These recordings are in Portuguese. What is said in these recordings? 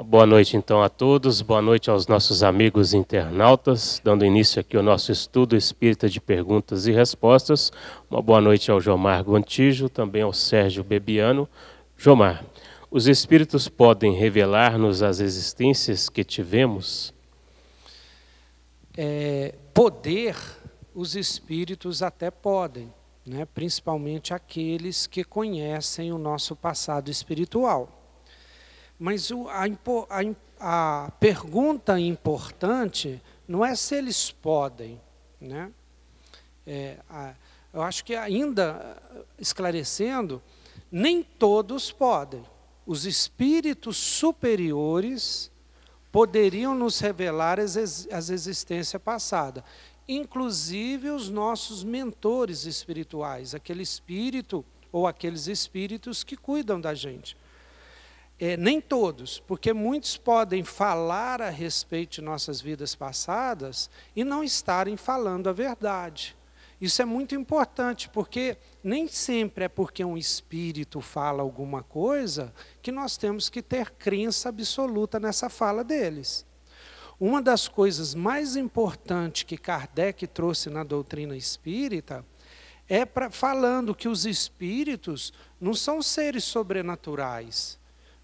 Boa noite então a todos, boa noite aos nossos amigos internautas, dando início aqui ao nosso estudo espírita de perguntas e respostas. Uma boa noite ao Jomar Gontijo, também ao Sérgio Bebiano. Jomar, os espíritos podem revelar-nos as existências que tivemos? Poder, os espíritos até podem, né? Principalmente aqueles que conhecem o nosso passado espiritual. Mas a pergunta importante não é se eles podem, né? Eu acho que ainda esclarecendo, nem todos podem. Os espíritos superiores poderiam nos revelar as existências passadas, inclusive os nossos mentores espirituais, aquele espírito ou aqueles espíritos que cuidam da gente. Nem todos, porque muitos podem falar a respeito de nossas vidas passadas e não estarem falando a verdade. Isso é muito importante, porque nem sempre é porque um espírito fala alguma coisa que nós temos que ter crença absoluta nessa fala deles. Uma das coisas mais importantes que Kardec trouxe na doutrina espírita falando que os espíritos não são seres sobrenaturais,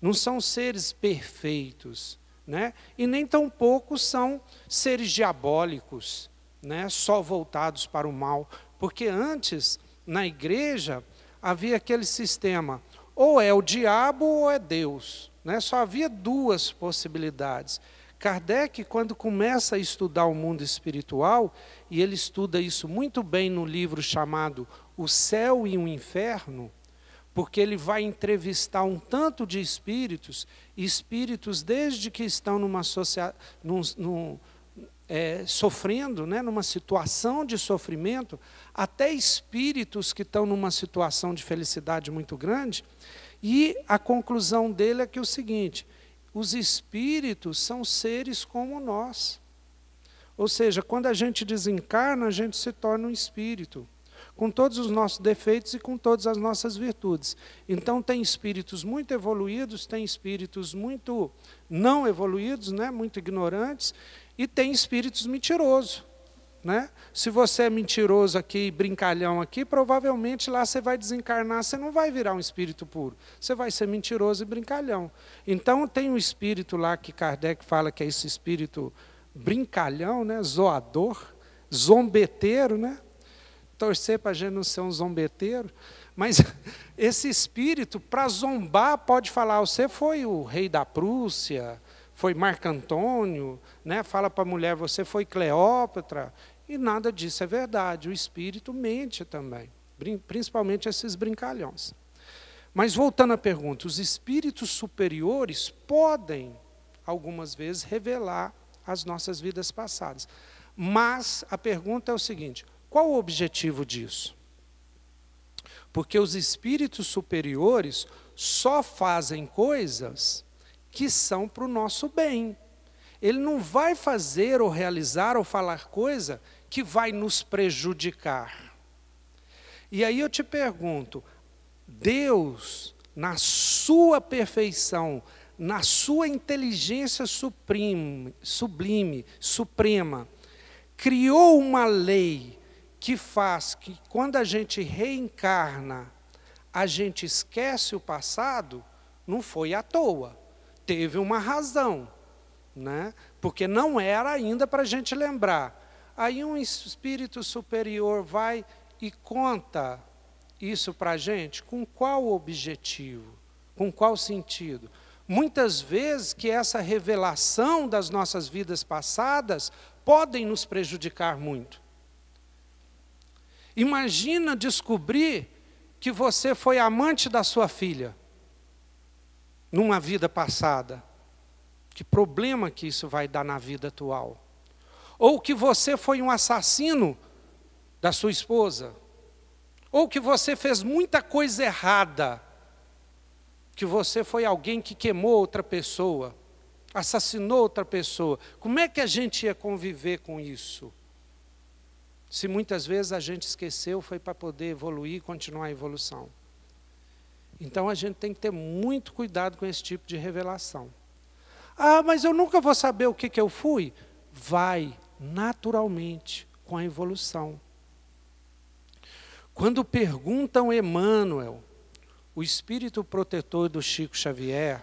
não são seres perfeitos, né? E nem tampouco são seres diabólicos, né? Só voltados para o mal. Porque antes, na igreja, havia aquele sistema, ou é o diabo ou é Deus, né? Só havia duas possibilidades. Kardec, quando começa a estudar o mundo espiritual, e ele estuda isso muito bem no livro chamado O Céu e o Inferno, porque ele vai entrevistar um tanto de espíritos, desde que estão sofrendo, né, numa situação de sofrimento, até espíritos que estão numa situação de felicidade muito grande, e a conclusão dele é que é o seguinte: os espíritos são seres como nós. Ou seja, quando a gente desencarna, a gente se torna um espírito, com todos os nossos defeitos e com todas as nossas virtudes. Então tem espíritos muito evoluídos, tem espíritos muito não evoluídos, né, muito ignorantes, e tem espíritos mentirosos, né? Se você é mentiroso aqui, brincalhão aqui, provavelmente lá você vai desencarnar, você não vai virar um espírito puro, você vai ser mentiroso e brincalhão. Então tem um espírito lá que Kardec fala que é esse espírito brincalhão, né, zoador, zombeteiro, né? Torcer para a gente não ser um zombeteiro, mas esse espírito, para zombar, pode falar: você foi o rei da Prússia, foi Marco Antônio, né? Fala para a mulher: você foi Cleópatra, e nada disso é verdade. O espírito mente também, principalmente esses brincalhões. Mas voltando à pergunta, os espíritos superiores podem, algumas vezes, revelar as nossas vidas passadas. Mas a pergunta é o seguinte: qual o objetivo disso? Porque os espíritos superiores só fazem coisas que são para o nosso bem. Ele não vai fazer ou realizar ou falar coisa que vai nos prejudicar. E aí eu te pergunto, Deus, na sua perfeição, na sua inteligência sublime, suprema, criou uma lei que faz que, quando a gente reencarna, a gente esquece o passado? Não foi à toa. Teve uma razão, né? Porque não era ainda para a gente lembrar. Aí um espírito superior vai e conta isso para a gente. Com qual objetivo? Com qual sentido? Muitas vezes que essa revelação das nossas vidas passadas podem nos prejudicar muito. Imagina descobrir que você foi amante da sua filha numa vida passada. Que problema que isso vai dar na vida atual? Ou que você foi um assassino da sua esposa. Ou que você fez muita coisa errada. Que você foi alguém que queimou outra pessoa, assassinou outra pessoa. Como é que a gente ia conviver com isso? Se muitas vezes a gente esqueceu, foi para poder evoluir e continuar a evolução. Então a gente tem que ter muito cuidado com esse tipo de revelação. Ah, mas eu nunca vou saber o que eu fui. Vai naturalmente com a evolução. Quando perguntam Emmanuel, o espírito protetor do Chico Xavier,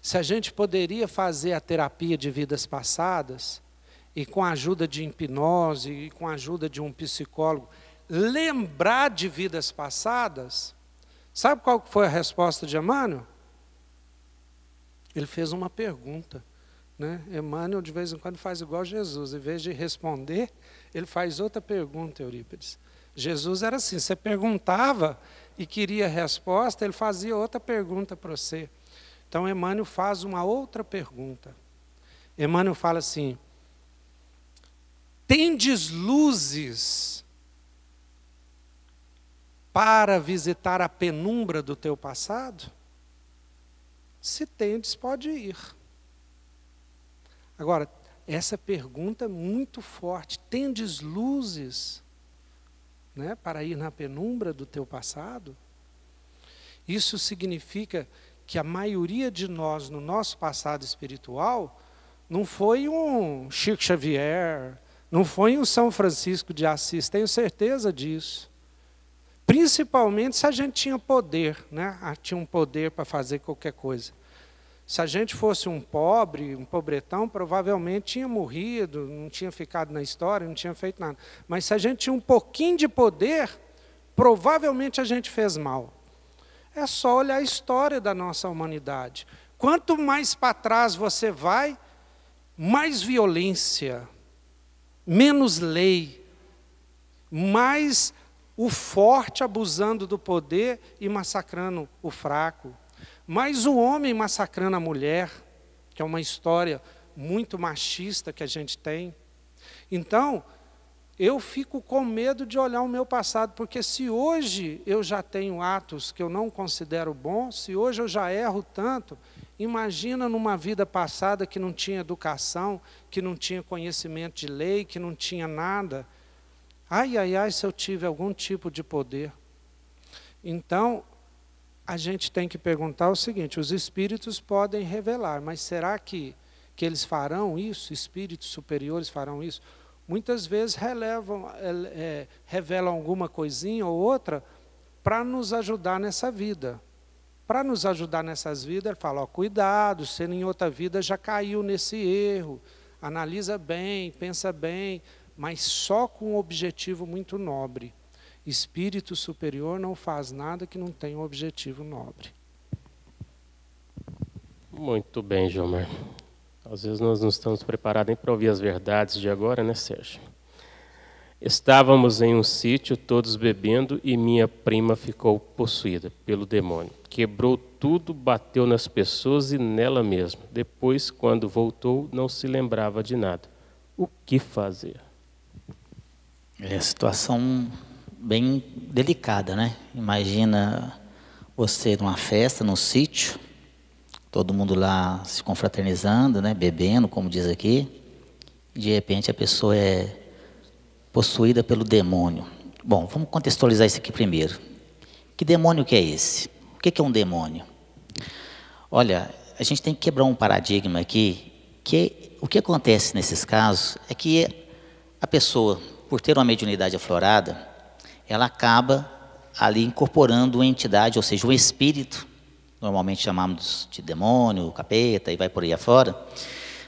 se a gente poderia fazer a terapia de vidas passadas, e com a ajuda de hipnose, e com a ajuda de um psicólogo, lembrar de vidas passadas, sabe qual foi a resposta de Emmanuel? Ele fez uma pergunta. Né? Emmanuel, de vez em quando, faz igual Jesus. Em vez de responder, ele faz outra pergunta, Eurípides. Jesus era assim, você perguntava e queria resposta, ele fazia outra pergunta para você. Então, Emmanuel faz uma outra pergunta. Emmanuel fala assim, tendes luzes para visitar a penumbra do teu passado? Se tendes, pode ir. Agora, essa pergunta é muito forte. Tendes luzes, né, para ir na penumbra do teu passado? Isso significa que a maioria de nós, no nosso passado espiritual, não foi um Chico Xavier, não foi um São Francisco de Assis, tenho certeza disso. Principalmente se a gente tinha poder, né? Tinha um poder para fazer qualquer coisa. Se a gente fosse um pobre, um pobretão, provavelmente tinha morrido, não tinha ficado na história, não tinha feito nada. Mas se a gente tinha um pouquinho de poder, provavelmente a gente fez mal. É só olhar a história da nossa humanidade. Quanto mais para trás você vai, mais violência, menos lei, mais o forte abusando do poder e massacrando o fraco. Mais o homem massacrando a mulher, que é uma história muito machista que a gente tem. Então, eu fico com medo de olhar o meu passado, porque se hoje eu já tenho atos que eu não considero bons, se hoje eu já erro tanto, imagina numa vida passada que não tinha educação, que não tinha conhecimento de lei, que não tinha nada. Ai, ai, ai, se eu tive algum tipo de poder. Então, a gente tem que perguntar o seguinte, os espíritos podem revelar, mas será que eles farão isso? Espíritos superiores farão isso? Muitas vezes revelam alguma coisinha ou outra para nos ajudar nessa vida. Para nos ajudar nessas vidas, ele fala, ó, cuidado, se em outra vida já caiu nesse erro, analisa bem, pensa bem, mas só com um objetivo muito nobre. Espírito superior não faz nada que não tenha um objetivo nobre. Muito bem, Gilmar. Às vezes nós não estamos preparados nem para ouvir as verdades de agora, né, Sérgio? Estávamos em um sítio, todos bebendo, e minha prima ficou possuída pelo demônio. Quebrou tudo, bateu nas pessoas e nela mesma. Depois, quando voltou, não se lembrava de nada. O que fazer? É uma situação bem delicada, né? Imagina você numa festa, num sítio, todo mundo lá se confraternizando, né? Bebendo, como diz aqui. E de repente a pessoa é possuída pelo demônio. Bom, vamos contextualizar isso aqui primeiro. Que demônio que é esse? O que é um demônio? Olha, a gente tem que quebrar um paradigma aqui, que o que acontece nesses casos é que a pessoa, por ter uma mediunidade aflorada, ela acaba ali incorporando uma entidade, ou seja, um espírito, normalmente chamamos de demônio, capeta, e vai por aí afora,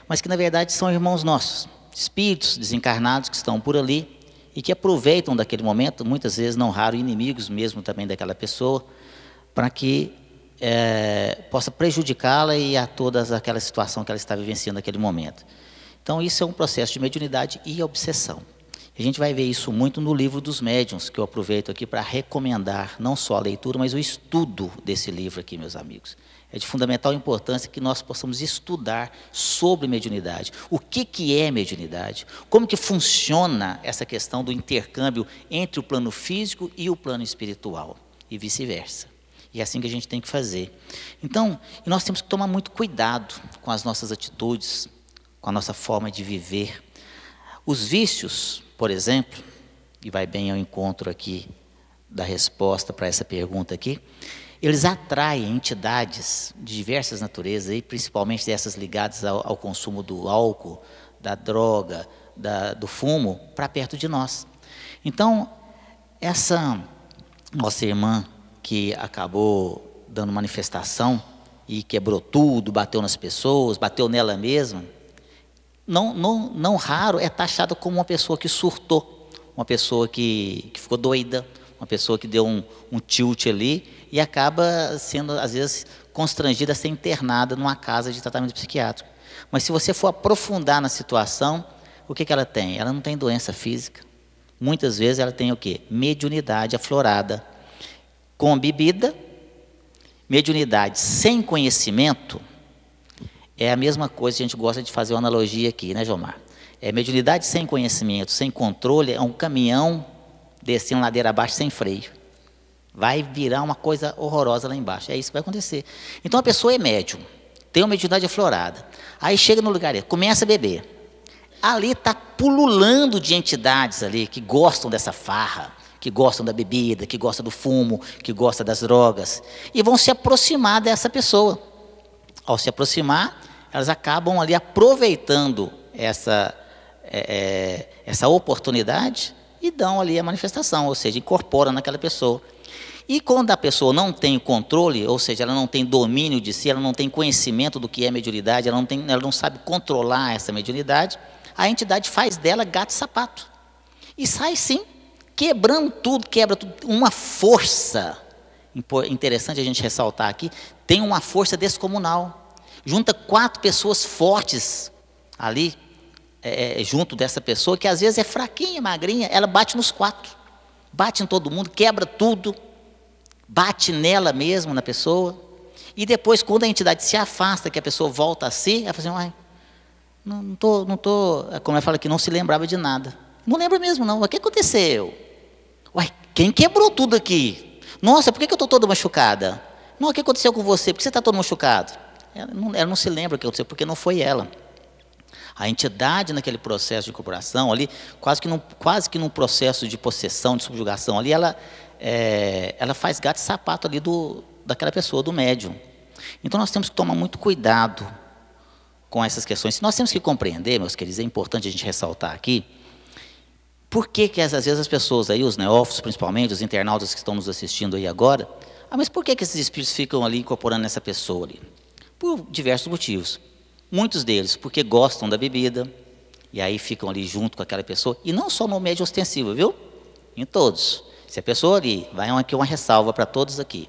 mas que na verdade são irmãos nossos, espíritos desencarnados que estão por ali e que aproveitam daquele momento, muitas vezes não raro inimigos mesmo também daquela pessoa, para que possa prejudicá-la e a toda aquela situação que ela está vivenciando naquele momento. Então isso é um processo de mediunidade e obsessão. A gente vai ver isso muito no livro dos médiuns, que eu aproveito aqui para recomendar não só a leitura, mas o estudo desse livro aqui, meus amigos. É de fundamental importância que nós possamos estudar sobre mediunidade. O que é mediunidade? Como que funciona essa questão do intercâmbio entre o plano físico e o plano espiritual? E vice-versa. E é assim que a gente tem que fazer. Então, nós temos que tomar muito cuidado com as nossas atitudes, com a nossa forma de viver. Os vícios, por exemplo, e vai bem ao encontro aqui da resposta para essa pergunta aqui, eles atraem entidades de diversas naturezas, aí, principalmente dessas ligadas ao consumo do álcool, da droga, do fumo, para perto de nós. Então, essa nossa irmã que acabou dando manifestação e quebrou tudo, bateu nas pessoas, bateu nela mesma, não raro é taxada como uma pessoa que surtou, uma pessoa que ficou doida, uma pessoa que deu um tilt ali e acaba sendo, às vezes, constrangida a ser internada numa casa de tratamento psiquiátrico. Mas se você for aprofundar na situação, o que ela tem? Ela não tem doença física. Muitas vezes ela tem o quê? Mediunidade aflorada. Com bebida, mediunidade sem conhecimento, é a mesma coisa que a gente gosta de fazer uma analogia aqui, né, Jomar? Mediunidade sem conhecimento, sem controle, é um caminhão descendo ladeira abaixo sem freio. Vai virar uma coisa horrorosa lá embaixo. É isso que vai acontecer. Então a pessoa é médium, tem uma mediunidade aflorada. Aí chega no lugar, começa a beber. Ali está pululando de entidades ali que gostam dessa farra, que gostam da bebida, que gostam do fumo, que gostam das drogas. E vão se aproximar dessa pessoa. Ao se aproximar, elas acabam ali aproveitando essa oportunidade e dão ali a manifestação, ou seja, incorporam naquela pessoa. E quando a pessoa não tem controle, ou seja, ela não tem domínio de si, ela não tem conhecimento do que é mediunidade, ela não sabe controlar essa mediunidade, a entidade faz dela gato e sapato. E sai sim, quebrando tudo, quebra tudo. Uma força, interessante a gente ressaltar aqui, tem uma força descomunal. Junta 4 pessoas fortes ali, junto dessa pessoa, que às vezes é fraquinha, magrinha, ela bate nos 4. Bate em todo mundo, quebra tudo, bate nela mesmo, na pessoa. E depois, quando a entidade se afasta, que a pessoa volta a si, ela fala assim, não tô, como ela fala aqui, não se lembrava de nada. Não lembra mesmo não, o que aconteceu? Quem quebrou tudo aqui? Nossa, por que eu estou toda machucada? Não, o que aconteceu com você? Por que você está todo machucado? Ela não se lembra o que aconteceu, porque não foi ela. A entidade naquele processo de incorporação ali, quase que num processo de possessão, de subjugação ali, ela faz gato e sapato ali daquela pessoa, do médium. Então nós temos que tomar muito cuidado com essas questões. Nós temos que compreender, meus queridos, é importante a gente ressaltar aqui, por que às vezes as pessoas aí, os neófitos principalmente, os internautas que estão nos assistindo aí agora, mas por que esses espíritos ficam ali incorporando nessa pessoa ali? Por diversos motivos. Muitos deles porque gostam da bebida, e aí ficam ali junto com aquela pessoa, e não só no médio ostensivo, viu? Em todos. Se a pessoa ali, vai aqui uma ressalva para todos aqui,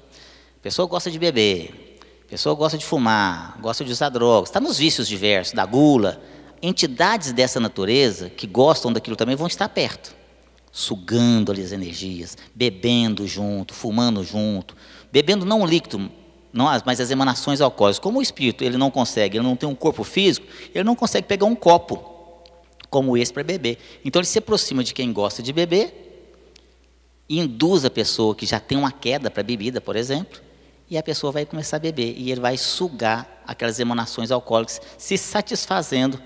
a pessoa gosta de beber, a pessoa gosta de fumar, gosta de usar drogas, está nos vícios diversos, da gula, entidades dessa natureza, que gostam daquilo também, vão estar perto, sugando ali as energias, bebendo junto, fumando junto, bebendo não o líquido, mas as emanações alcoólicas. Como o espírito ele não tem um corpo físico, ele não consegue pegar um copo como esse para beber. Então ele se aproxima de quem gosta de beber, e induz a pessoa que já tem uma queda para bebida, por exemplo, e a pessoa vai começar a beber, e ele vai sugar aquelas emanações alcoólicas, se satisfazendo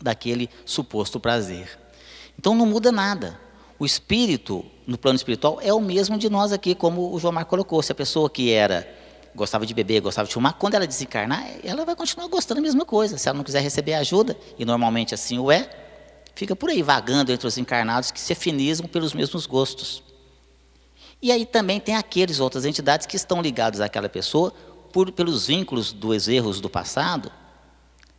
daquele suposto prazer. Então não muda nada. O espírito, no plano espiritual, é o mesmo de nós aqui, como o João Marcos colocou. Se a pessoa que gostava de beber, gostava de fumar, quando ela desencarnar, ela vai continuar gostando da mesma coisa. Se ela não quiser receber ajuda, e normalmente assim o fica por aí vagando entre os encarnados que se afinizam pelos mesmos gostos. E aí também tem aqueles outras entidades que estão ligadas àquela pessoa pelos vínculos dos erros do passado,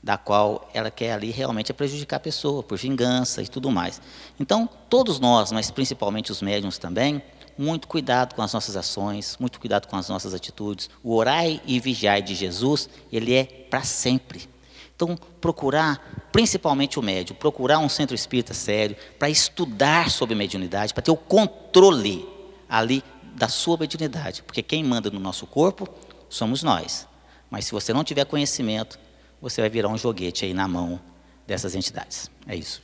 da qual ela quer ali realmente prejudicar a pessoa, por vingança e tudo mais. Então, todos nós, mas principalmente os médiuns também, muito cuidado com as nossas ações, muito cuidado com as nossas atitudes. O orai e vigiai de Jesus, ele é para sempre. Então, procurar, principalmente o médium, procurar um centro espírita sério, para estudar sobre mediunidade, para ter o controle ali da sua mediunidade. Porque quem manda no nosso corpo somos nós. Mas se você não tiver conhecimento, você vai virar um joguete aí na mão dessas entidades. É isso.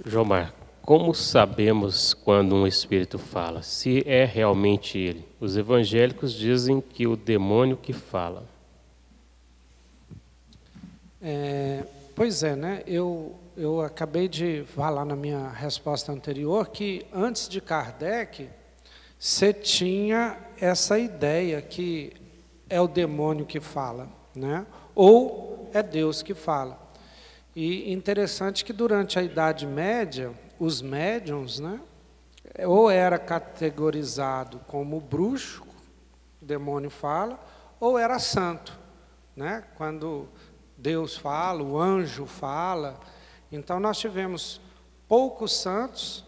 João Marcos, como sabemos quando um espírito fala? Se é realmente ele? Os evangélicos dizem que o demônio que fala. Pois é, né? Eu acabei de falar na minha resposta anterior que antes de Kardec você tinha essa ideia que é o demônio que fala, né? Ou é Deus que fala. E interessante que durante a Idade Média, os médiuns, né, ou era categorizado como bruxo, o demônio fala, ou era santo, né? Quando Deus fala, o anjo fala. Então nós tivemos poucos santos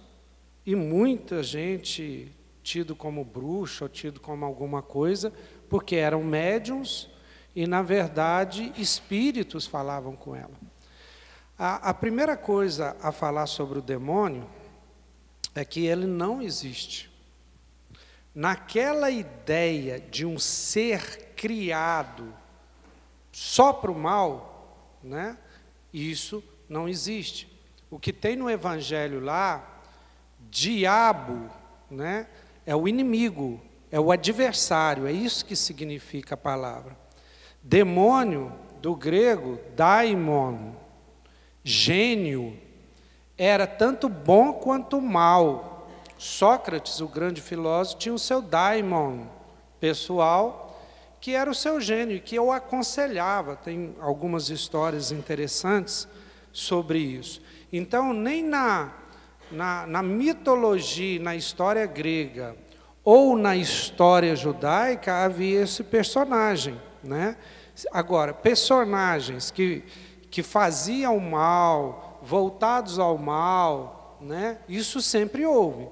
e muita gente tido como bruxo ou tido como alguma coisa, porque eram médiuns e, na verdade, espíritos falavam com ela. A primeira coisa a falar sobre o demônio é que ele não existe. Naquela ideia de um ser criado só para o mal, né, isso não existe. O que tem no Evangelho lá, diabo, né, é o inimigo, é o adversário, é isso que significa a palavra. Demônio, do grego, daimon, gênio, era tanto bom quanto mal. Sócrates, o grande filósofo, tinha o seu daimon pessoal, que era o seu gênio, que eu aconselhava. Tem algumas histórias interessantes sobre isso. Então, nem na mitologia, na história grega, ou na história judaica, havia esse personagem, né? Agora, personagens que faziam mal, voltados ao mal, né? Isso sempre houve.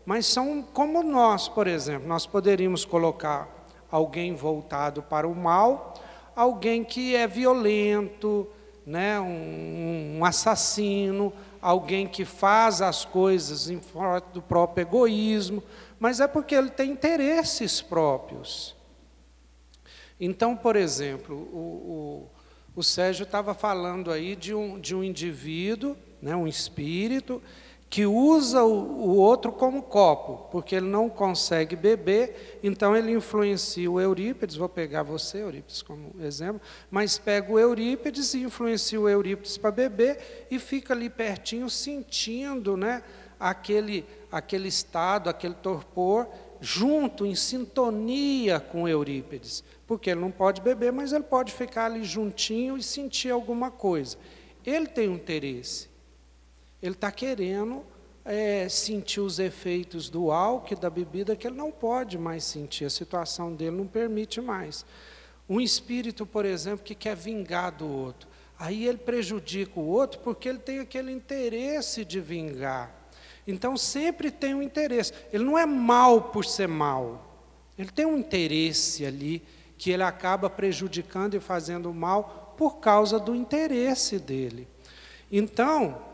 Mas são como nós, por exemplo, nós poderíamos colocar alguém voltado para o mal, alguém que é violento, né? Um assassino, alguém que faz as coisas em forma do próprio egoísmo, mas é porque ele tem interesses próprios. Então, por exemplo, o Sérgio estava falando aí de um indivíduo, né, um espírito, que usa o outro como copo, porque ele não consegue beber, então ele influencia o Eurípides. Vou pegar você, Eurípides, como exemplo, mas pega o Eurípides e influencia o Eurípides para beber e fica ali pertinho sentindo, né, aquele estado, aquele torpor, junto, em sintonia com Eurípides, porque ele não pode beber, mas ele pode ficar ali juntinho e sentir alguma coisa. Ele tem um interesse. Ele está querendo sentir os efeitos do álcool e da bebida que ele não pode mais sentir, a situação dele não permite mais. Um espírito, por exemplo, que quer vingar do outro, aí ele prejudica o outro porque ele tem aquele interesse de vingar. Então sempre tem um interesse. Ele não é mal por ser mal, ele tem um interesse ali que ele acaba prejudicando e fazendo mal por causa do interesse dele. Então,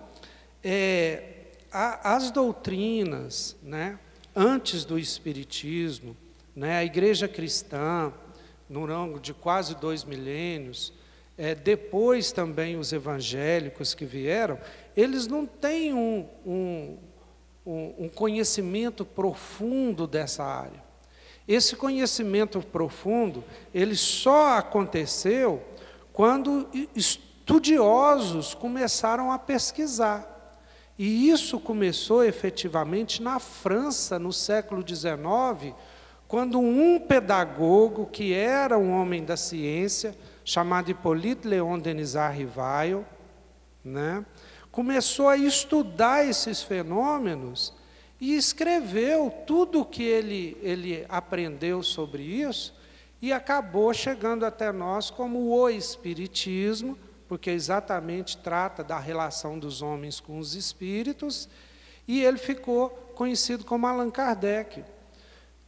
as doutrinas, né, antes do Espiritismo, né, a igreja cristã, no longo de quase 2 milênios, depois também os evangélicos que vieram, eles não têm um conhecimento profundo dessa área. Esse conhecimento profundo, ele só aconteceu quando estudiosos começaram a pesquisar. E isso começou efetivamente na França, no século XIX, quando um pedagogo, que era um homem da ciência, chamado Hippolyte Léon Denisard Rivail, né, começou a estudar esses fenômenos e escreveu tudo o que ele aprendeu sobre isso e acabou chegando até nós como o Espiritismo, porque exatamente trata da relação dos homens com os espíritos, e ele ficou conhecido como Allan Kardec,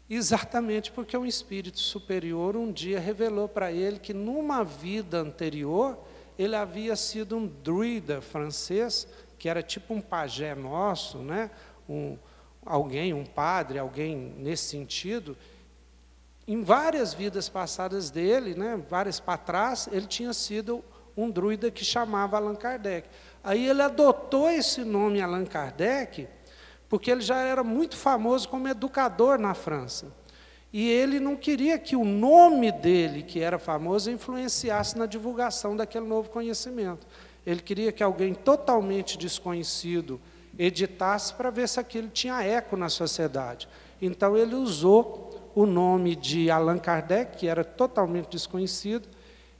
exatamente porque um espírito superior um dia revelou para ele que numa vida anterior ele havia sido um druida francês, que era tipo um pajé nosso, né? Um padre, alguém nesse sentido. Em várias vidas passadas dele, né, várias para trás, ele tinha sido um druida que chamava Allan Kardec. Aí ele adotou esse nome Allan Kardec, porque ele já era muito famoso como educador na França. E ele não queria que o nome dele, que era famoso, influenciasse na divulgação daquele novo conhecimento. Ele queria que alguém totalmente desconhecido editasse para ver se aquilo tinha eco na sociedade. Então ele usou o nome de Allan Kardec, que era totalmente desconhecido,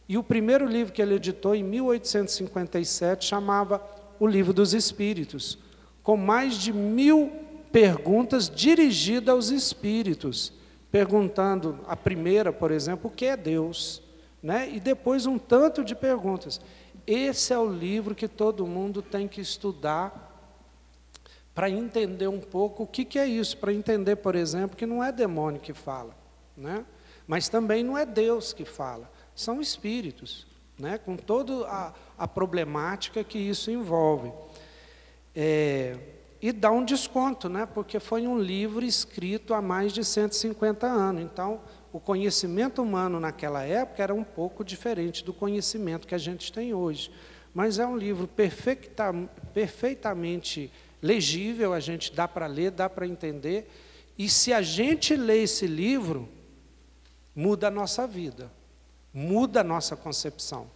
e o primeiro livro que ele editou, em 1857, chamava O Livro dos Espíritos, com mais de 1000 perguntas dirigidas aos espíritos, perguntando, a primeira, por exemplo, o que é Deus? Né? E depois um tanto de perguntas. Esse é o livro que todo mundo tem que estudar para entender um pouco o que é isso, para entender, por exemplo, que não é demônio que fala, né? Mas também não é Deus que fala, são espíritos, né? Com toda a problemática que isso envolve. E dá um desconto, né? Porque foi um livro escrito há mais de 150 anos, então o conhecimento humano naquela época era um pouco diferente do conhecimento que a gente tem hoje. Mas é um livro perfeitamente legível, a gente dá para ler, dá para entender. E se a gente lê esse livro, muda a nossa vida, muda a nossa concepção.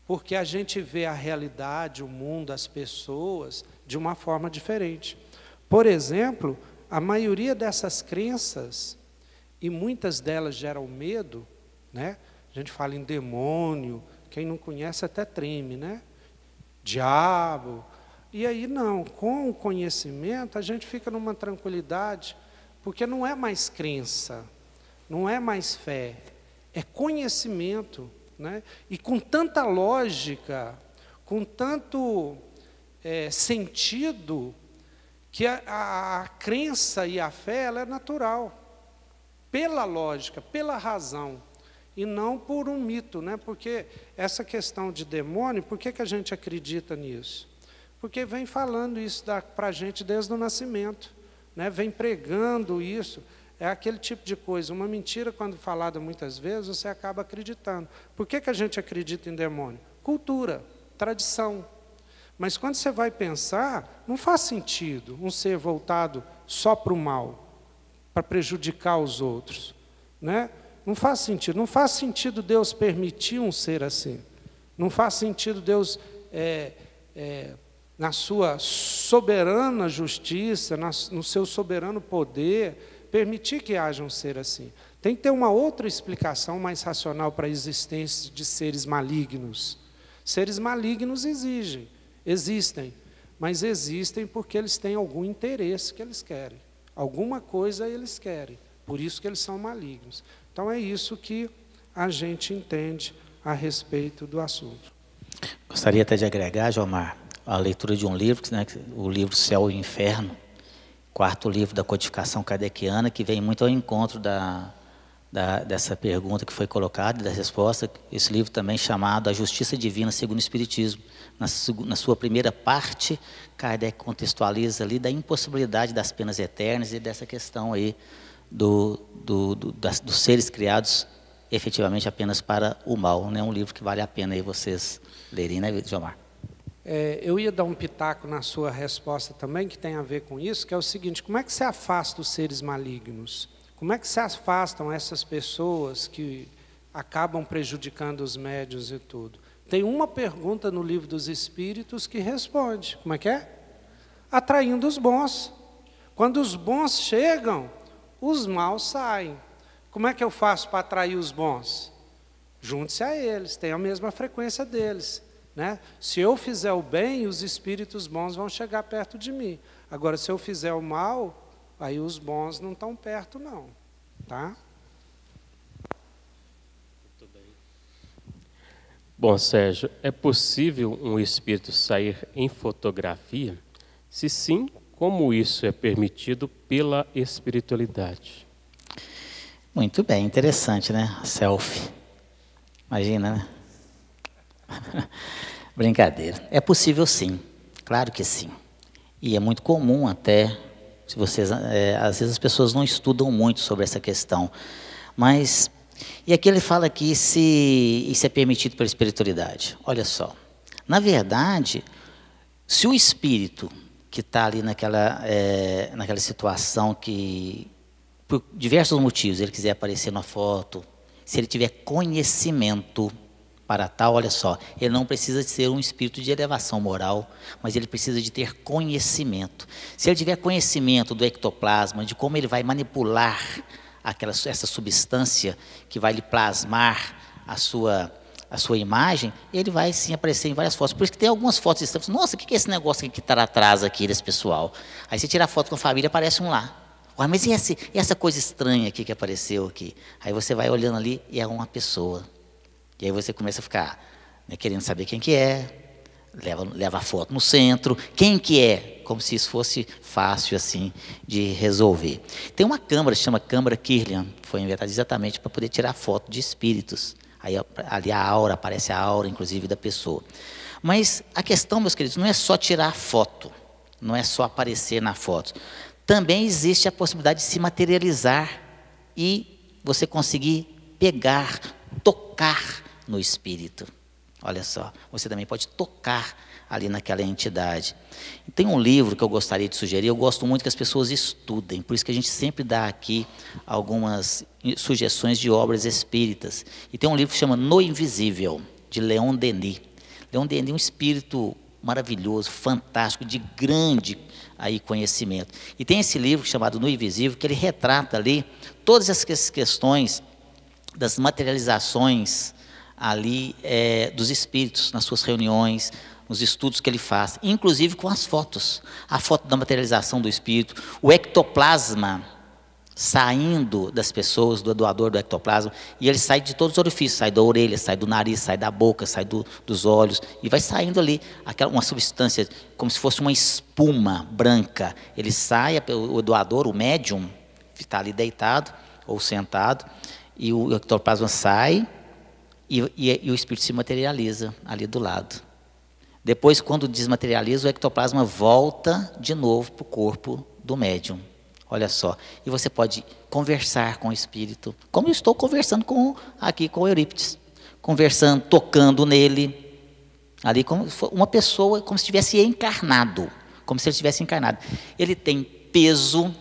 Porque a gente vê a realidade, o mundo, as pessoas, de uma forma diferente. Por exemplo, a maioria dessas crenças, e muitas delas geram medo, né? A gente fala em demônio, quem não conhece até treme, né? Diabo. E aí não, com o conhecimento a gente fica numa tranquilidade, porque não é mais crença, não é mais fé, é conhecimento, né? E com tanta lógica, com tanto sentido, que a crença e a fé ela é natural, pela lógica, pela razão, e não por um mito, né? Porque essa questão de demônio, por que a gente acredita nisso? Porque vem falando isso para a gente desde o nascimento, né? Vem pregando isso, é aquele tipo de coisa, uma mentira quando falada muitas vezes, você acaba acreditando. Por que a gente acredita em demônio? Cultura, tradição. Mas quando você vai pensar, não faz sentido um ser voltado só para o mal, para prejudicar os outros, né? Não faz sentido. Não faz sentido Deus permitir um ser assim. Não faz sentido Deus, na sua soberana justiça, no seu soberano poder, permitir que haja um ser assim. Tem que ter uma outra explicação mais racional para a existência de seres malignos. Seres malignos existem, mas existem porque eles têm algum interesse que eles querem. Alguma coisa eles querem, por isso que eles são malignos. Então é isso que a gente entende a respeito do assunto. Gostaria até de agregar, Jomar, a leitura de um livro, né, o livro Céu e Inferno, quarto livro da codificação kardeciana, que vem muito ao encontro dessa pergunta que foi colocada, da resposta. Esse livro também chamado A Justiça Divina segundo o Espiritismo. Na sua primeira parte, Kardec contextualiza ali da impossibilidade das penas eternas e dessa questão aí dos seres criados efetivamente apenas para o mal. É um livro que vale a pena aí vocês lerem, né, Jomar? Eu ia dar um pitaco na sua resposta também, que tem a ver com isso, que é o seguinte: como é que se afasta os seres malignos? Como é que se afastam essas pessoas que acabam prejudicando os médiuns e tudo? Tem uma pergunta no Livro dos Espíritos que responde. Como é que é? Atraindo os bons. Quando os bons chegam, os maus saem. Como é que eu faço para atrair os bons? Junte-se a eles, tenha a mesma frequência deles, né? Se eu fizer o bem, os espíritos bons vão chegar perto de mim. Agora, se eu fizer o mal, aí os bons não estão perto, não. Tá? Muito bem. Bom, Sérgio, é possível um espírito sair em fotografia? Se sim, como isso é permitido pela espiritualidade? Muito bem, interessante, né? A selfie. Imagina, né? Brincadeira. É possível sim, claro que sim. E é muito comum até, se vocês, às vezes as pessoas não estudam muito sobre essa questão. Mas, e aqui ele fala que isso é permitido pela espiritualidade. Olha só, na verdade, se o espírito que está ali naquela situação que, por diversos motivos, ele quiser aparecer na foto, se ele tiver conhecimento, Para tal, olha só, ele não precisa de ser um espírito de elevação moral, mas ele precisa de ter conhecimento. Se ele tiver conhecimento do ectoplasma, de como ele vai manipular essa substância que vai lhe plasmar a sua imagem, ele vai sim aparecer em várias fotos. Por isso que tem algumas fotos de estampas. Nossa, o que é esse negócio que está atrás aqui desse pessoal? Aí você tira a foto com a família, aparece um lá. Ué, mas e essa coisa estranha aqui que apareceu aqui? Aí você vai olhando ali e é uma pessoa. E aí você começa a ficar, né, querendo saber quem que é, leva a foto no centro, quem que é, como se isso fosse fácil assim de resolver. Tem uma câmera, chama câmera Kirlian, foi inventada exatamente para poder tirar foto de espíritos. Aí ali a aura, aparece a aura inclusive da pessoa. Mas a questão, meus queridos, não é só tirar foto, não é só aparecer na foto. Também existe a possibilidade de se materializar e você conseguir pegar, tocar no espírito. Olha só, você também pode tocar ali naquela entidade. Tem um livro que eu gostaria de sugerir, eu gosto muito que as pessoas estudem, por isso que a gente sempre dá aqui algumas sugestões de obras espíritas. E tem um livro que chama No Invisível, de Leon Denis. Leon Denis é um espírito maravilhoso, fantástico, de grande aí conhecimento. E tem esse livro chamado No Invisível, que ele retrata ali todas essas questões das materializações ali dos espíritos, nas suas reuniões, nos estudos que ele faz, inclusive com as fotos. A foto da materialização do espírito, o ectoplasma saindo das pessoas, do doador do ectoplasma, e ele sai de todos os orifícios, sai da orelha, sai do nariz, sai da boca, sai dos olhos, e vai saindo ali uma substância, como se fosse uma espuma branca. Ele sai, o doador, o médium, está ali deitado ou sentado, e o ectoplasma sai, e o espírito se materializa ali do lado. Depois, quando desmaterializa, o ectoplasma volta de novo para o corpo do médium. Olha só. E você pode conversar com o espírito, como eu estou conversando aqui com o Eurípides. Conversando, tocando nele. Ali como uma pessoa, como se estivesse encarnado. Como se ele estivesse encarnado. Ele tem peso.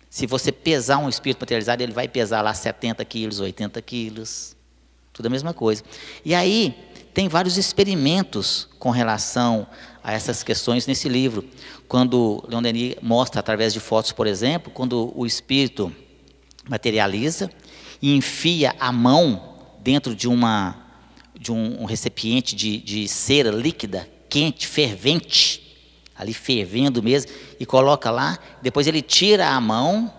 Se você pesar um espírito materializado, ele vai pesar lá 70 quilos, 80 quilos. Tudo a mesma coisa. E aí, tem vários experimentos com relação a essas questões nesse livro. Quando Leon Denis mostra, através de fotos, por exemplo, quando o espírito materializa e enfia a mão dentro de um recipiente de cera líquida, quente, fervente, ali fervendo mesmo, e coloca lá, depois ele tira a mão,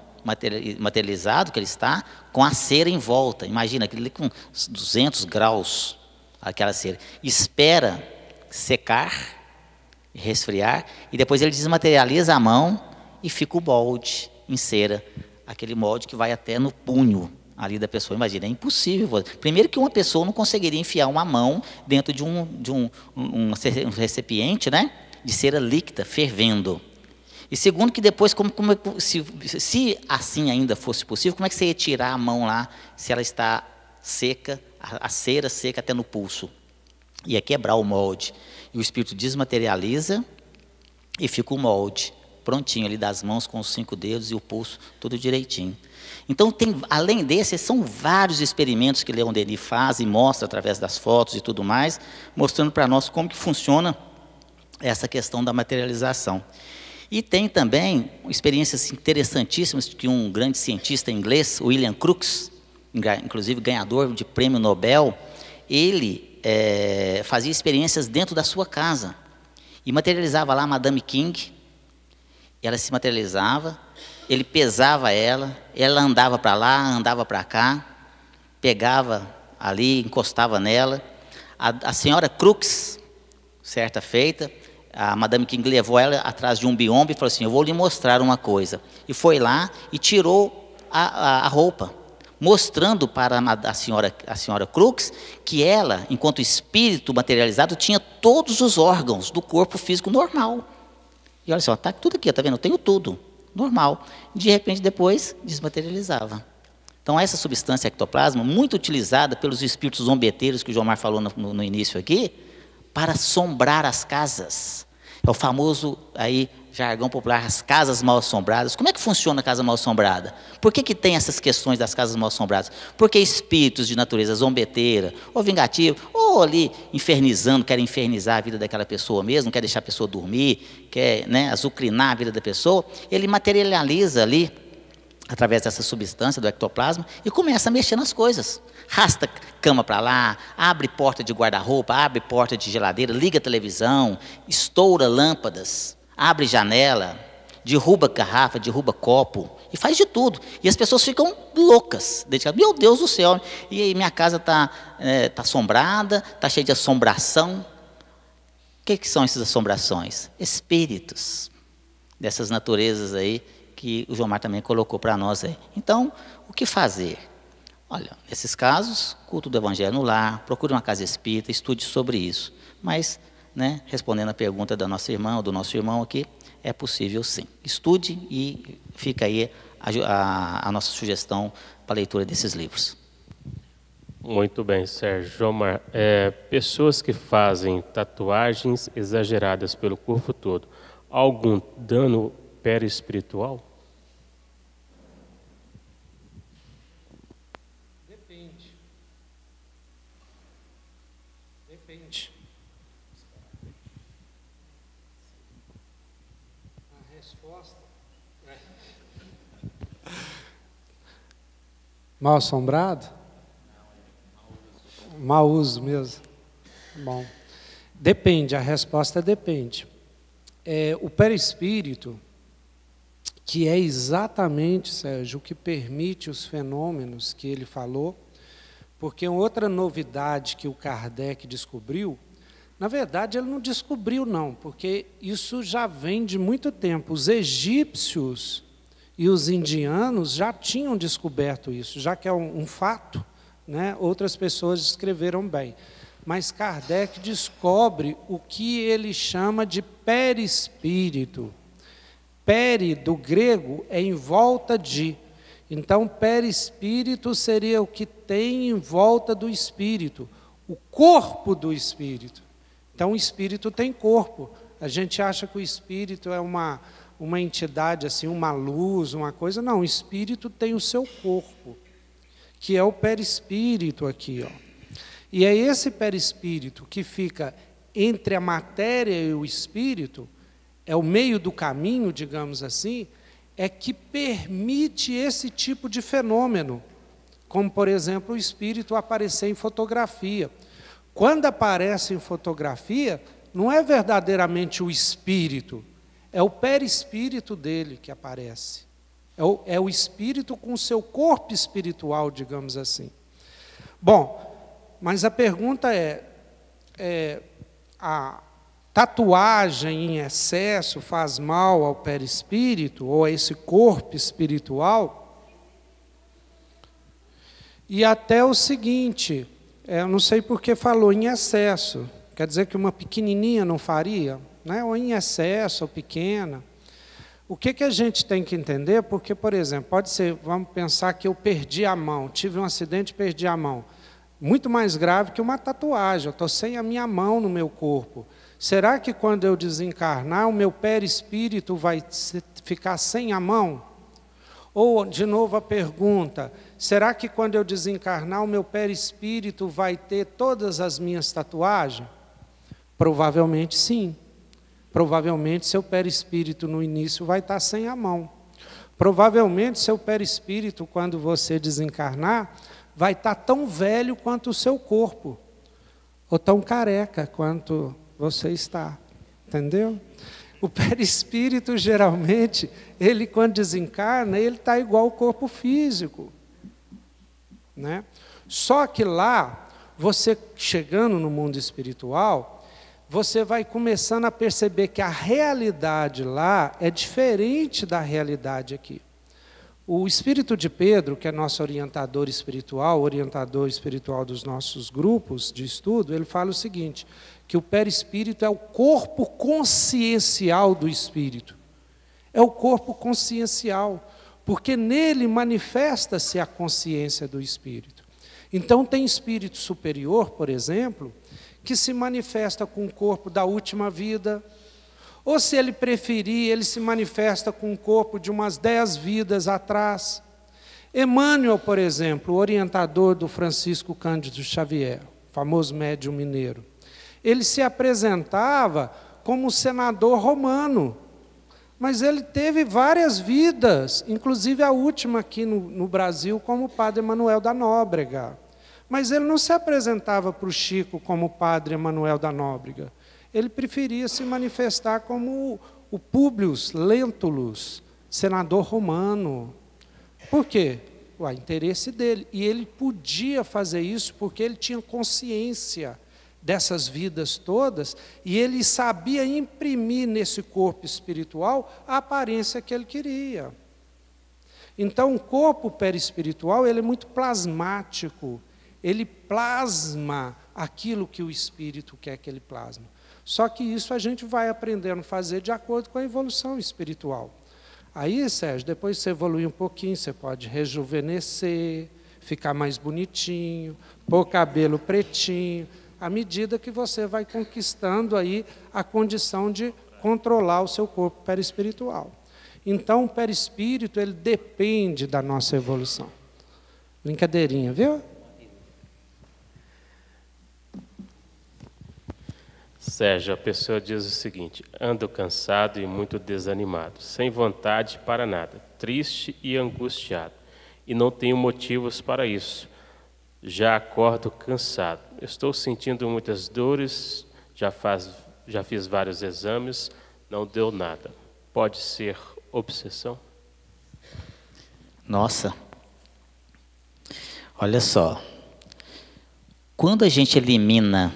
materializado que ele está, com a cera em volta. Imagina, aquilo ali com 200 graus, aquela cera. Espera secar, resfriar, e depois ele desmaterializa a mão e fica o molde em cera. Aquele molde que vai até no punho ali da pessoa. Imagina, é impossível. Primeiro que uma pessoa não conseguiria enfiar uma mão dentro de um recipiente, né, de cera líquida, fervendo. E segundo que depois, se assim ainda fosse possível, como é que você ia tirar a mão lá, se ela está seca, a cera seca até no pulso? Ia quebrar o molde. E o espírito desmaterializa e fica o molde prontinho ali das mãos, com os 5 dedos e o pulso tudo direitinho. Então, além desses, são vários experimentos que Leon Denis faz e mostra através das fotos e tudo mais, mostrando para nós como que funciona essa questão da materialização. E tem também experiências interessantíssimas que um grande cientista inglês, William Crookes, inclusive ganhador de prêmio Nobel, ele fazia experiências dentro da sua casa e materializava lá a Madame King. Ela se materializava, ele pesava ela andava para lá, andava para cá, pegava ali, encostava nela. A senhora Crookes, certa feita, a Madame King levou ela atrás de um biombo e falou assim: eu vou lhe mostrar uma coisa. E foi lá e tirou a roupa, mostrando para a senhora Crookes que ela, enquanto espírito materializado, tinha todos os órgãos do corpo físico normal. E olha só, está tudo aqui, está vendo? Eu tenho tudo, normal. De repente, depois, desmaterializava. Então, essa substância ectoplasma, muito utilizada pelos espíritos zombeteiros, que o João Mar falou no início aqui, para assombrar as casas. É o famoso aí jargão popular, as casas mal assombradas. Como é que funciona a casa mal assombrada? Por que tem essas questões das casas mal assombradas? Porque espíritos de natureza zombeteira, ou vingativa, ou ali infernizando, querem infernizar a vida daquela pessoa mesmo, quer deixar a pessoa dormir, quer, né, azucrinar a vida da pessoa, ele materializa ali, através dessa substância do ectoplasma, e começa a mexer nas coisas. Rasta cama para lá, abre porta de guarda-roupa, abre porta de geladeira, liga a televisão, estoura lâmpadas, abre janela, derruba garrafa, derruba copo, e faz de tudo. E as pessoas ficam loucas. Meu Deus do céu, e aí minha casa está assombrada, está cheia de assombração. O que são essas assombrações? Espíritos dessas naturezas aí, que o Jomar também colocou para nós aí. Então, o que fazer? Olha, nesses casos, culto do Evangelho no lar, procure uma casa espírita, estude sobre isso. Mas, né, respondendo a pergunta da nossa irmã, ou do nosso irmão aqui, é possível sim. Estude e fica aí a nossa sugestão para a leitura desses livros. Muito bem, Sérgio. Jomar, pessoas que fazem tatuagens exageradas pelo corpo todo, algum dano perispiritual? Depende. A resposta é mal assombrado? Mau uso mesmo. Bom, depende, a resposta depende. O perispírito, que é exatamente, Sérgio, o que permite os fenômenos que ele falou, porque outra novidade que o Kardec descobriu, na verdade ele não descobriu não, porque isso já vem de muito tempo. Os egípcios e os indianos já tinham descoberto isso, já que é um fato, né? Outras pessoas descreveram bem. Mas Kardec descobre o que ele chama de perispírito. Peri, do grego, é em volta de. Então, perispírito seria o que tem em volta do espírito, o corpo do espírito. Então, o espírito tem corpo. A gente acha que o espírito é uma entidade, assim, uma luz, uma coisa. Não, o espírito tem o seu corpo, que é o perispírito aqui, ó. E é esse perispírito que fica entre a matéria e o espírito, é o meio do caminho, digamos assim, é que permite esse tipo de fenômeno, como, por exemplo, o espírito aparecer em fotografia. Quando aparece em fotografia, não é verdadeiramente o espírito, é o perispírito dele que aparece. É o espírito com o seu corpo espiritual, digamos assim. Bom, mas a pergunta a tatuagem em excesso faz mal ao perispírito, ou a esse corpo espiritual? E até o seguinte, eu não sei por que falou em excesso, quer dizer que uma pequenininha não faria? Né? Ou em excesso, ou pequena. O que a gente tem que entender? Porque, por exemplo, pode ser, vamos pensar que eu perdi a mão, tive um acidente e perdi a mão. Muito mais grave que uma tatuagem, eu estou sem a minha mão no meu corpo. Será que quando eu desencarnar, o meu perispírito vai ficar sem a mão? Ou, de novo a pergunta, será que quando eu desencarnar, o meu perispírito vai ter todas as minhas tatuagens? Provavelmente sim. Provavelmente seu perispírito no início vai estar sem a mão. Provavelmente seu perispírito, quando você desencarnar, vai estar tão velho quanto o seu corpo, ou tão careca quanto você está, entendeu? O perispírito, geralmente, ele quando desencarna, ele está igual ao corpo físico, né? Só que lá, você chegando no mundo espiritual, você vai começando a perceber que a realidade lá é diferente da realidade aqui. O espírito de Pedro, que é nosso orientador espiritual dos nossos grupos de estudo, ele fala o seguinte, que o perispírito é o corpo consciencial do espírito. É o corpo consciencial, porque nele manifesta-se a consciência do espírito. Então tem espírito superior, por exemplo, que se manifesta com o corpo da última vida, Ou se ele preferir, ele se manifesta com o corpo de umas 10 vidas atrás. Emmanuel, por exemplo, o orientador do Francisco Cândido Xavier, famoso médium mineiro, ele se apresentava como senador romano, mas ele teve várias vidas, inclusive a última aqui no Brasil, como Padre Emanuel da Nóbrega. Mas ele não se apresentava para o Chico como Padre Emanuel da Nóbrega. Ele preferia se manifestar como o Públio Lentulus, senador romano. Por quê? O interesse dele. E ele podia fazer isso porque ele tinha consciência dessas vidas todas, e ele sabia imprimir nesse corpo espiritual a aparência que ele queria. Então, o corpo perispiritual, ele é muito plasmático, ele plasma aquilo que o espírito quer que ele plasme. Só que isso a gente vai aprendendo a fazer de acordo com a evolução espiritual. Aí, Sérgio, depois que você evoluir um pouquinho, você pode rejuvenescer, ficar mais bonitinho, pôr cabelo pretinho, à medida que você vai conquistando aí a condição de controlar o seu corpo perispiritual. Então, o perispírito, ele depende da nossa evolução. Brincadeirinha, viu? Sérgio, a pessoa diz o seguinte: ando cansado e muito desanimado, sem vontade para nada, triste e angustiado, e não tenho motivos para isso. Já acordo cansado, estou sentindo muitas dores, já fiz vários exames, não deu nada. Pode ser obsessão? Nossa, olha só, quando a gente elimina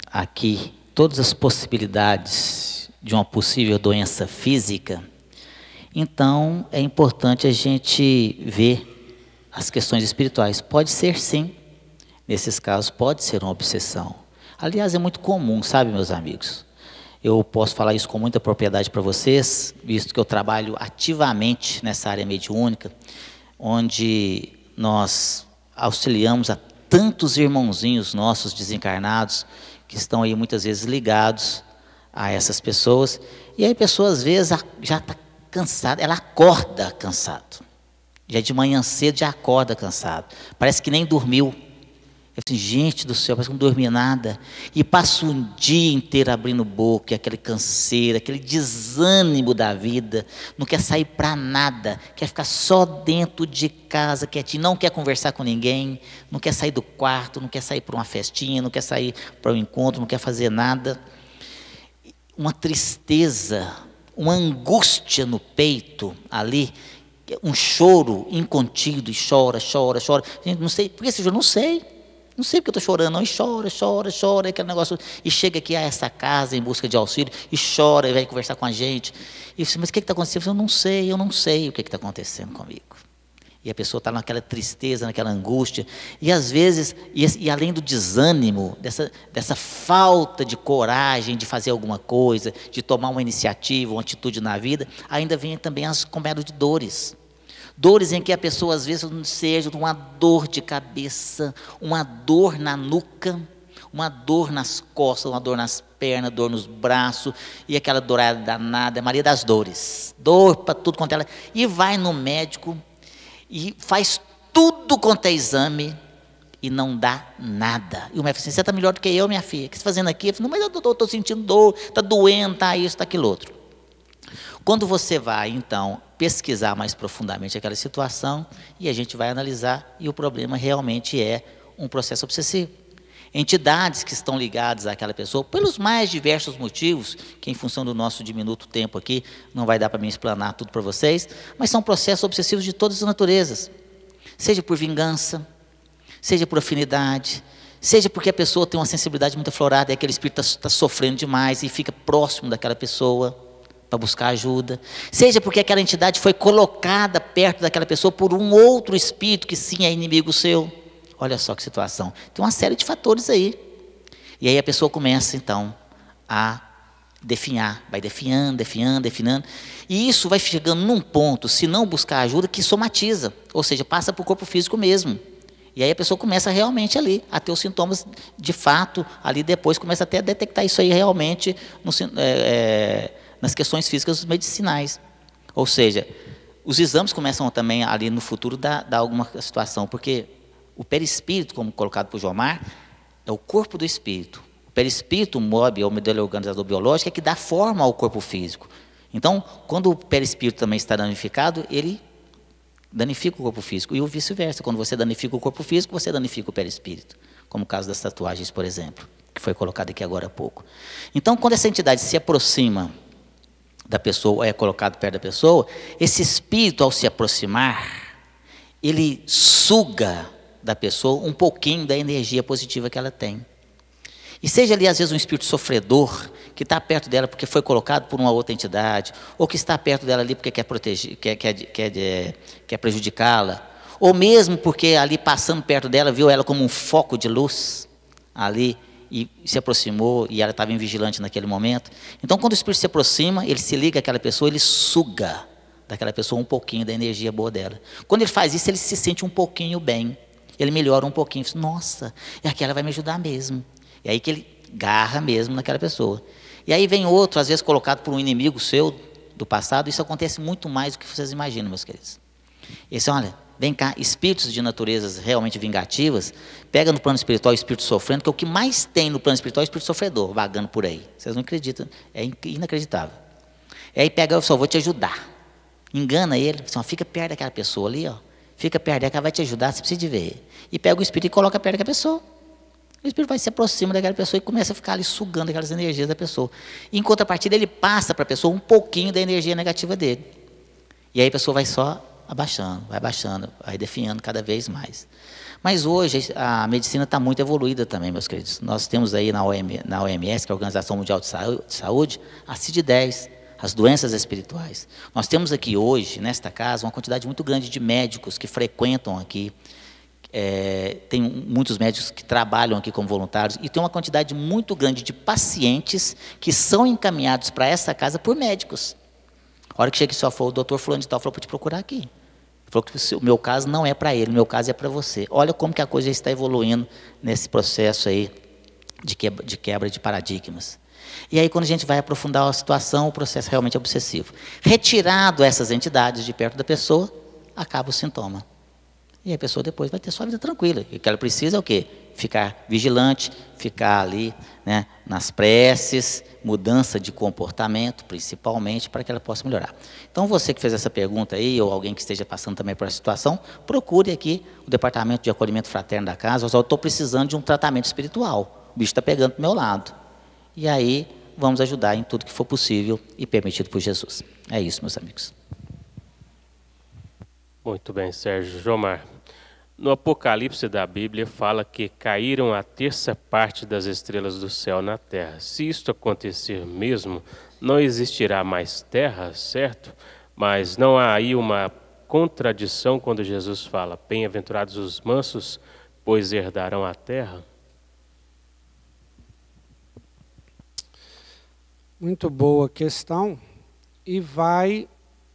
aqui todas as possibilidades de uma possível doença física, então é importante a gente ver as questões espirituais. Pode ser sim, nesses casos pode ser uma obsessão. Aliás, é muito comum, sabe, meus amigos? Eu posso falar isso com muita propriedade para vocês, visto que eu trabalho ativamente nessa área mediúnica, onde nós auxiliamos a tantos irmãozinhos nossos desencarnados, que estão aí muitas vezes ligados a essas pessoas, e aí a pessoa às vezes já está cansada, ela acorda cansado, já de manhã cedo já acorda cansado, parece que nem dormiu. Eu assim, gente do céu, parece que não dormi nada, e passa um dia inteiro abrindo boca, aquele canseiro, aquele desânimo da vida, não quer sair para nada, quer ficar só dentro de casa, quietinho, não quer conversar com ninguém, não quer sair do quarto, não quer sair para uma festinha, não quer sair para um encontro, não quer fazer nada. Uma tristeza, uma angústia no peito ali, um choro incontido, e chora. Gente, não sei, por que esse choro? Não sei porque eu estou chorando, não, e chora, aquele negócio, e chega aqui a essa casa em busca de auxílio, e chora, e vai conversar com a gente, e você, mas o que está acontecendo? Eu não sei o que está acontecendo comigo. E a pessoa está naquela tristeza, naquela angústia, e às vezes, e além do desânimo, dessa falta de coragem de fazer alguma coisa, de tomar uma iniciativa, uma atitude na vida, ainda vem também as acompanhadas de dores. Dores em que a pessoa, às vezes, seja uma dor de cabeça, uma dor na nuca, uma dor nas costas, uma dor nas pernas, dor nos braços, e aquela dorada danada, é Maria das Dores. Dor para tudo quanto ela... E vai no médico, e faz tudo quanto é exame, e não dá nada. E o médico fala assim, você está melhor do que eu, minha filha, o que você está fazendo aqui? Eu falo, não, mas eu estou sentindo dor, está doendo, está isso, está aquilo outro. Quando você vai, então, pesquisar mais profundamente aquela situação, e a gente vai analisar, e o problema realmente é um processo obsessivo. Entidades que estão ligadas àquela pessoa, pelos mais diversos motivos, que em função do nosso diminuto tempo aqui, não vai dar para mim explanar tudo para vocês, mas são processos obsessivos de todas as naturezas, seja por vingança, seja por afinidade, seja porque a pessoa tem uma sensibilidade muito aflorada, e aquele espírito está sofrendo demais, e fica próximo daquela pessoa, para buscar ajuda, seja porque aquela entidade foi colocada perto daquela pessoa por um outro espírito que sim é inimigo seu. Olha só que situação, tem uma série de fatores aí, e aí a pessoa começa então a definhar, vai definhando, e isso vai chegando num ponto, se não buscar ajuda, que somatiza, ou seja, passa para o corpo físico mesmo, e aí a pessoa começa realmente ali, a ter os sintomas de fato, ali depois começa até a detectar isso aí realmente nas questões físicas medicinais. Ou seja, os exames começam também ali no futuro dar alguma situação, porque o perispírito, como colocado por Jomar, é o corpo do espírito. O perispírito, o MOB, o modelo organizador biológico, é que dá forma ao corpo físico. Então, quando o perispírito também está danificado, ele danifica o corpo físico. E o vice-versa, quando você danifica o corpo físico, você danifica o perispírito. Como o caso das tatuagens, por exemplo, que foi colocado aqui agora há pouco. Então, quando essa entidade se aproxima da pessoa, é colocado perto da pessoa, esse espírito, ao se aproximar, ele suga da pessoa um pouquinho da energia positiva que ela tem. E seja ali, às vezes, um espírito sofredor, que está perto dela porque foi colocado por uma outra entidade, ou que está perto dela ali porque quer proteger, quer prejudicá-la, ou mesmo porque ali passando perto dela, viu ela como um foco de luz ali, e se aproximou, e ela estava invigilante naquele momento. Então, quando o espírito se aproxima, ele se liga àquela pessoa, ele suga daquela pessoa um pouquinho da energia boa dela. Quando ele faz isso, ele se sente um pouquinho bem, ele melhora um pouquinho. Nossa, e aquela vai me ajudar mesmo. É aí que ele garra mesmo naquela pessoa. E aí vem outro, às vezes colocado por um inimigo seu do passado. Isso acontece muito mais do que vocês imaginam, meus queridos. Esse, olha, vem cá, espíritos de naturezas realmente vingativas, pega no plano espiritual o espírito sofrendo, que é o que mais tem no plano espiritual, é o espírito sofredor, vagando por aí. Vocês não acreditam, é inacreditável. E aí pega, eu só vou te ajudar. Engana ele, só fica perto daquela pessoa ali, ó. Fica perto dela, que ela vai te ajudar, você precisa de ver. E pega o espírito e coloca perto daquela pessoa. O espírito vai se aproxima daquela pessoa e começa a ficar ali sugando aquelas energias da pessoa. E, em contrapartida, ele passa para a pessoa um pouquinho da energia negativa dele. E aí a pessoa vai só abaixando, vai definhando cada vez mais. Mas hoje a medicina está muito evoluída também, meus queridos. Nós temos aí na OMS, que é a Organização Mundial de Saúde, a CID-10, as doenças espirituais. Nós temos aqui hoje, nesta casa, uma quantidade muito grande de médicos que frequentam aqui. Tem muitos médicos que trabalham aqui como voluntários, e tem uma quantidade muito grande de pacientes que são encaminhados para essa casa por médicos. A hora que chega e só falou, o doutor fulano de tal falou para te procurar aqui. Falou que o meu caso não é para ele, o meu caso é para você. Olha como que a coisa está evoluindo nesse processo aí de quebra de paradigmas. E aí, quando a gente vai aprofundar a situação, o processo realmente é obsessivo. Retirado essas entidades de perto da pessoa, acaba o sintoma. E a pessoa depois vai ter sua vida tranquila. E o que ela precisa é o quê? Ficar vigilante, ficar ali, né, nas preces, mudança de comportamento, principalmente, para que ela possa melhorar. Então, você que fez essa pergunta aí, ou alguém que esteja passando também por essa situação, procure aqui o Departamento de Acolhimento Fraterno da casa. Eu estou precisando de um tratamento espiritual. O bicho está pegando para o meu lado. E aí, vamos ajudar em tudo que for possível e permitido por Jesus. É isso, meus amigos. Muito bem, Sérgio. Jomar, no Apocalipse da Bíblia fala que caíram a terça parte das estrelas do céu na terra. Se isto acontecer mesmo, não existirá mais terra, certo? Mas não há aí uma contradição quando Jesus fala: bem-aventurados os mansos, pois herdarão a terra? Muito boa questão, e vai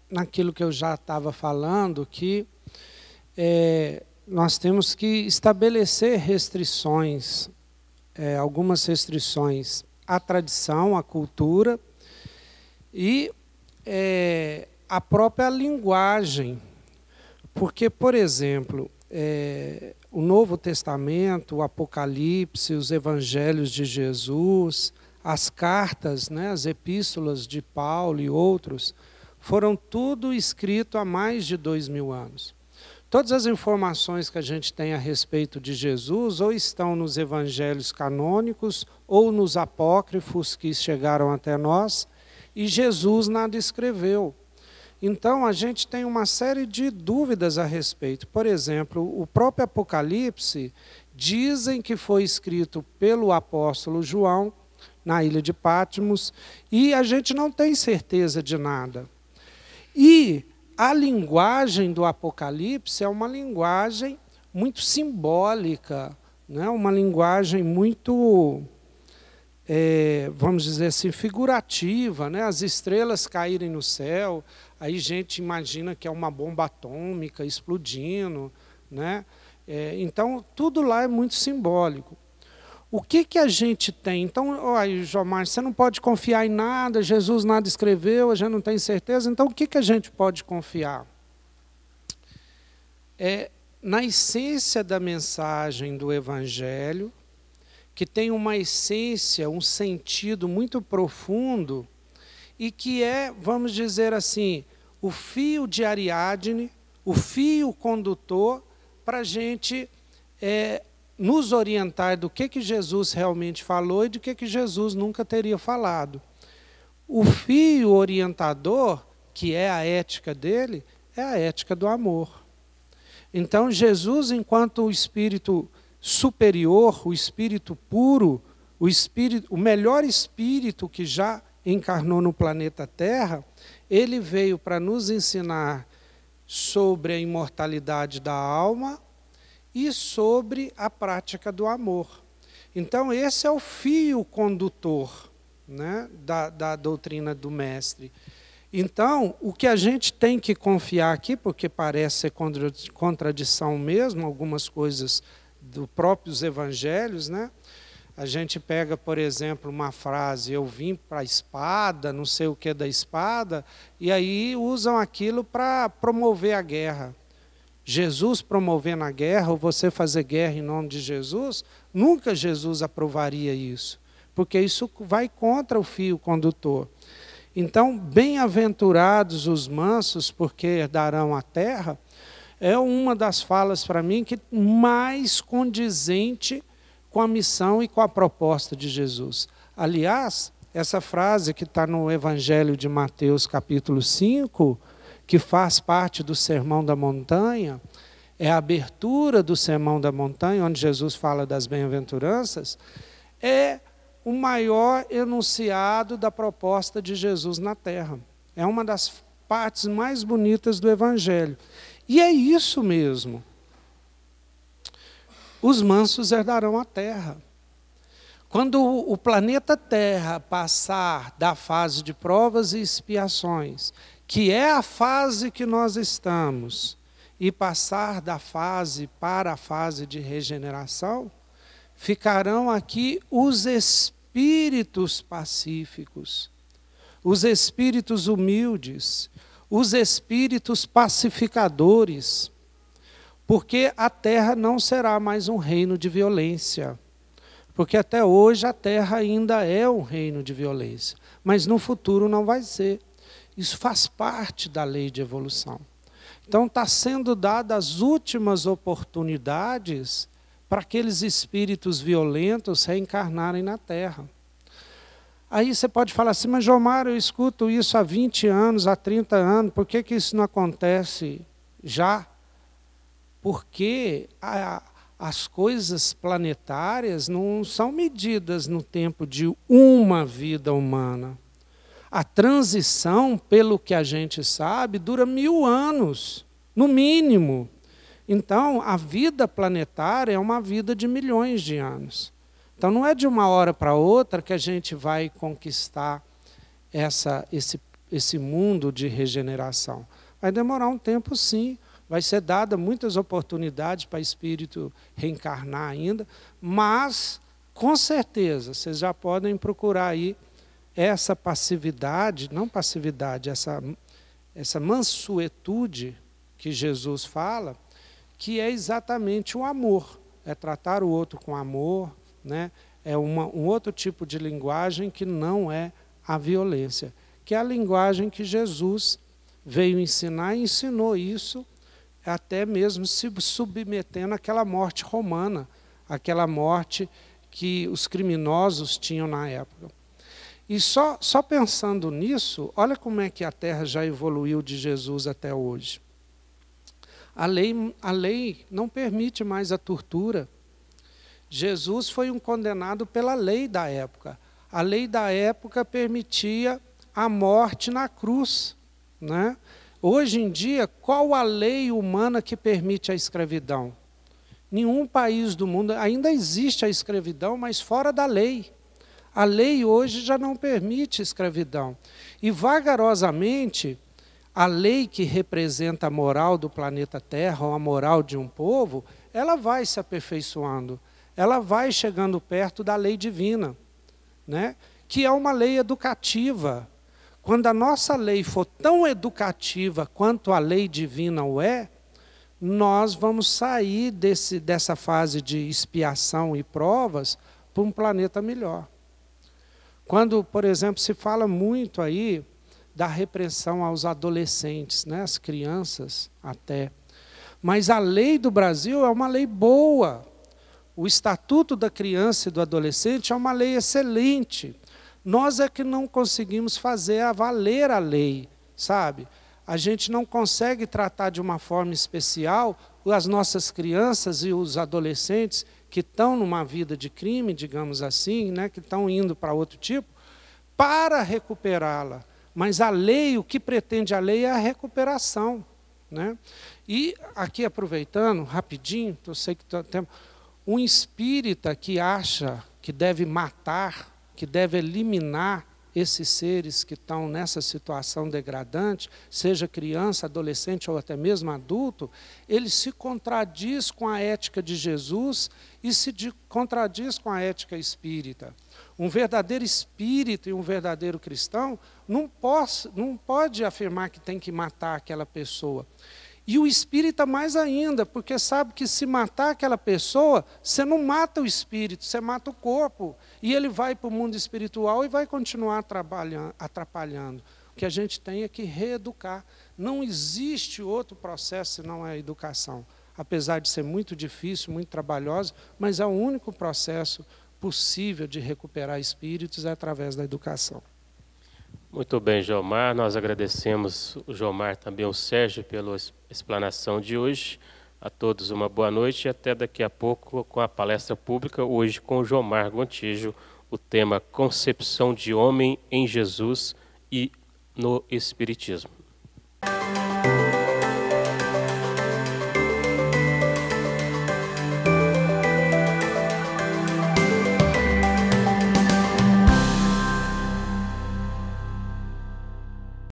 naquilo que eu já estava falando, que nós temos que estabelecer restrições, algumas restrições à tradição, à cultura e à própria linguagem. Porque, por exemplo, o Novo Testamento, o Apocalipse, os Evangelhos de Jesus, as cartas, né, as epístolas de Paulo e outros, foram tudo escrito há mais de 2000 anos. Todas as informações que a gente tem a respeito de Jesus ou estão nos evangelhos canônicos ou nos apócrifos que chegaram até nós, e Jesus nada escreveu. Então, a gente tem uma série de dúvidas a respeito. Por exemplo, o próprio Apocalipse dizem que foi escrito pelo apóstolo João na ilha de Patmos, e a gente não tem certeza de nada. E a linguagem do Apocalipse é uma linguagem muito simbólica, né? Uma linguagem muito, vamos dizer assim, figurativa, né? As estrelas caírem no céu, aí a gente imagina que é uma bomba atômica explodindo, né? Então, tudo lá é muito simbólico. o que a gente tem? Então, olha, Jomar, você não pode confiar em nada, Jesus nada escreveu, a gente não tem certeza. Então, o que a gente pode confiar? Na essência da mensagem do Evangelho, que tem uma essência, um sentido muito profundo, e que é, vamos dizer assim, o fio de Ariadne, o fio condutor, para a gente nos orientar do que Jesus realmente falou e do que Jesus nunca teria falado. O fio orientador, que é a ética dele, é a ética do amor. Então, Jesus, enquanto o Espírito superior, o Espírito puro, o melhor Espírito que já encarnou no planeta Terra, ele veio para nos ensinar sobre a imortalidade da alma e sobre a prática do amor. Então, esse é o fio condutor, né, da doutrina do Mestre. Então, o que a gente tem que confiar aqui, porque parece ser contradição mesmo, algumas coisas dos próprios evangelhos, né? A gente pega, por exemplo, uma frase, eu vim para a espada, não sei o que da espada, e aí usam aquilo para promover a guerra. Jesus promovendo a guerra, ou você fazer guerra em nome de Jesus, nunca Jesus aprovaria isso, porque isso vai contra o fio condutor. Então, bem-aventurados os mansos, porque herdarão a terra, é uma das falas para mim que mais condizente com a missão e com a proposta de Jesus. Aliás, essa frase que está no Evangelho de Mateus, capítulo 5, que faz parte do Sermão da Montanha, é a abertura do Sermão da Montanha, onde Jesus fala das bem-aventuranças, é o maior enunciado da proposta de Jesus na Terra. É uma das partes mais bonitas do Evangelho. E é isso mesmo. Os mansos herdarão a terra. Quando o planeta Terra passar da fase de provas e expiações, que é a fase que nós estamos, e passar da fase para a fase de regeneração, ficarão aqui os espíritos pacíficos, os espíritos humildes, os espíritos pacificadores, porque a terra não será mais um reino de violência, porque até hoje a terra ainda é um reino de violência, mas no futuro não vai ser. Isso faz parte da lei de evolução. Então está sendo dadas as últimas oportunidades para aqueles espíritos violentos reencarnarem na terra. Aí você pode falar assim, mas Jomar, eu escuto isso há 20 anos, há 30 anos, por que isso não acontece já? Porque as coisas planetárias não são medidas no tempo de uma vida humana. A transição, pelo que a gente sabe, dura 1000 anos, no mínimo. Então, a vida planetária é uma vida de milhões de anos. Então, não é de uma hora para outra que a gente vai conquistar esse mundo de regeneração. Vai demorar um tempo, sim. Vai ser dada muitas oportunidades para espírito reencarnar ainda, mas, com certeza, vocês já podem procurar aí essa passividade, não passividade, essa mansuetude que Jesus fala, que é exatamente o amor. É tratar o outro com amor, né? É um outro tipo de linguagem que não é a violência, que é a linguagem que Jesus veio ensinar e ensinou isso, até mesmo se submetendo àquela morte romana, aquela morte que os criminosos tinham na época. E só pensando nisso, olha como é que a Terra já evoluiu de Jesus até hoje. A lei não permite mais a tortura. Jesus foi um condenado pela lei da época. A lei da época permitia a morte na cruz, né? Hoje em dia, qual a lei humana que permite a escravidão? Nenhum país do mundo, ainda existe a escravidão, mas fora da lei. A lei hoje já não permite escravidão. E vagarosamente, a lei que representa a moral do planeta Terra, ou a moral de um povo, ela vai se aperfeiçoando. ela vai chegando perto da lei divina, né? Que é uma lei educativa. Quando a nossa lei for tão educativa quanto a lei divina o é, nós vamos sair dessa fase de expiação e provas para um planeta melhor. Quando, por exemplo, se fala muito aí da repressão aos adolescentes, né, as crianças até. Mas a lei do Brasil é uma lei boa. O Estatuto da Criança e do Adolescente é uma lei excelente. Nós é que não conseguimos fazer valer a lei, sabe? A gente não consegue tratar de uma forma especial as nossas crianças e os adolescentes que estão numa vida de crime, digamos assim, né, que estão indo para outro tipo, para recuperá-la. Mas a lei, o que pretende a lei é a recuperação, né? E aqui aproveitando, rapidinho, eu sei que tem um espírita que acha que deve matar, que deve eliminar esses seres que estão nessa situação degradante, seja criança, adolescente ou até mesmo adulto, ele se contradiz com a ética de Jesus e se contradiz com a ética espírita. Um verdadeiro espírita e um verdadeiro cristão não pode afirmar que tem que matar aquela pessoa. E o espírita mais ainda, porque sabe que se matar aquela pessoa, você não mata o espírito, você mata o corpo. E ele vai para o mundo espiritual e vai continuar atrapalhando. O que a gente tem é que reeducar. Não existe outro processo senão a educação. Apesar de ser muito difícil, muito trabalhoso, mas é o único processo possível de recuperar espíritos é através da educação. Muito bem, Jomar. Nós agradecemos o Jomar, também o Sérgio, pela explanação de hoje. A todos uma boa noite e até daqui a pouco com a palestra pública, hoje com o Jomar Gontijo, o tema Concepção de Homem em Jesus e no Espiritismo.